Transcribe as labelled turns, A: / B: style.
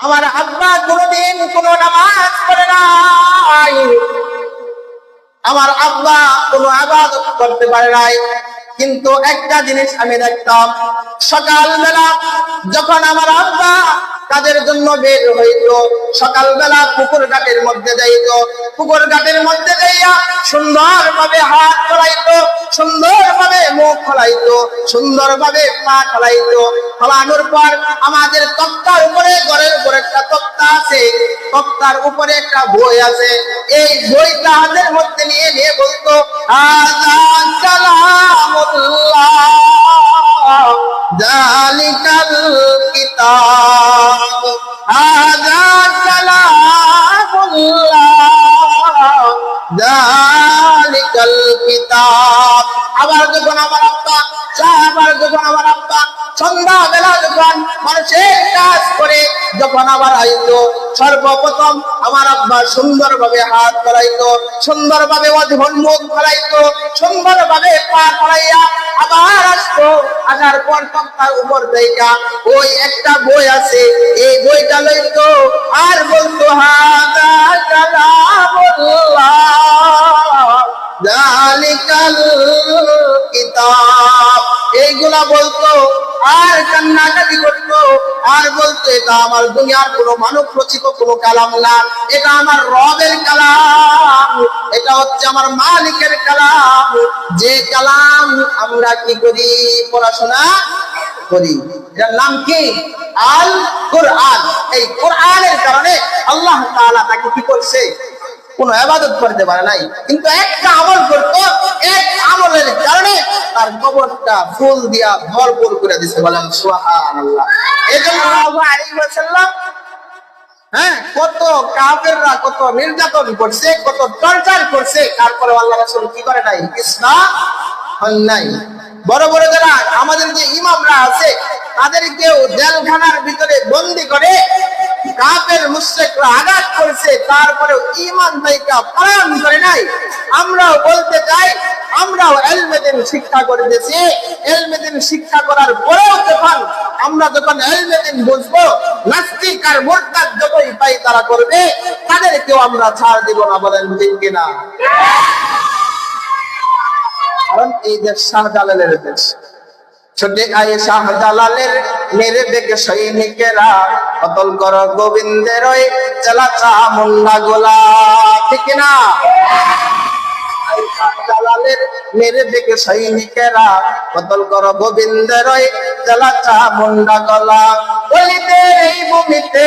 A: আমার আব্বা কোনদিন কোনো নামাজ পড়ে নাই, আমার আব্বা কোনো ইবাদত করতে পারে নাই। কিন্তু একটা জিনিস আমি দেখতাম, সকালবেলা যখন আমার আব্বা কাজের জন্য বের হইতো, সকালবেলা পুকুর ঘাটের মধ্যে যাইতো, পুকুর ঘাটের মধ্যে যাইয়া সুন্দরভাবে হাত খোলাইতো, সুন্দরভাবে মুখ খোলাইতো, সুন্দরভাবে পা খোলাইতো। খোলানোর পর আমাদের তক্তার উপরে, ঘরের উপরে একটা তক্তা আছে, তক্তার উপরে একটা বই আছে, এই বইটা হাতের মধ্যে নিয়ে নিয়ে বলতো, হাযা কালামুল্লাহ যালিকাল কিতাব, হাযা কালামুল্লাহ যালিকাল কিতাব। আবার যখন আমার আব্বা সন্ধ্যাবেলা যখন মানুষের কাজ করে যখন আবার আইতো, সর্বপ্রথম আমার আব্বা সুন্দরভাবে হাত খোলাইতো, সুন্দরভাবে মুখ খোলাইতো, সুন্দরভাবে পা খোলাইয়া আবার আসতো। আসার পর তক্তার উপর দেখা ওই একটা বই আছে, এই বইটা লইতো আর বলতো, হাযা কালামুল্লাহ যালিকাল কিতাব। এইগুলা বলতো আর কান্নাকাটি করতো আর বলতো, এটা আমার দুনিয়ার কোনো মানব রচিত কোনো কালাম না, এটা আমার রবের কালাম, এটা হচ্ছে আমার মালিকের কালাম, যে কালাম আমরা কি করি, পড়াশোনা করি। এটার নাম কি? আল কোরআন। এই কোরআনের কারণে আল্লাহ তাআলা তাকে কি করছে, কোনো ইবাদত করতে পারে নাই, কিন্তু একটা আমল করতো, এক আমলের কারণে তার কবরটা ফুল দিয়া ভরপুর করে দিয়েছে। বলেন সুবহানাল্লাহ। এজন্য নবী আলাইহিস সাল্লাম কত কাফেররা কত নির্যাতন করছে, কত টর্চার করছে, তারপরে আল্লাহ রাসূল কি করে নাই, ইসলাম হন নাই। বড় বড় যারা আমাদের যে ইমামরা আছে তাদেরকেও জেলখানার ভিতরে বন্দী করে কাফের মুশরিকরা আঘাত করেছে, তারপরেও ঈমান থেকে পলায়ন করে নাই। আমরাও বলতে চাই, আমরাও ইলমে দ্বীন শিক্ষা করতেছি, ইলমে দ্বীন শিক্ষা করার পরেও আমরা যখন ইলমে দ্বীন বুঝবো, নাস্তিক আর মুরতাদ যতই পাই তারা করবে, তাদেরকেও আমরা ছাড় দিব না। বলেন ঠিক কিনা? কারণ এই দেশ শাহজালালের দেশ। ছোটে আয়ে শাহজালালের মেরে দেখে সৈনিকেরা কতল কর গোবিন্দের ওই চালাচা মুন্ডা গোলা, ঠিক না? শাহজালালের মেরে দেখে সৈনিকেরা কতল কর গোবিন্দের ওই চালাচা মুন্ডা গলা, বলিতে এই ভূমিতে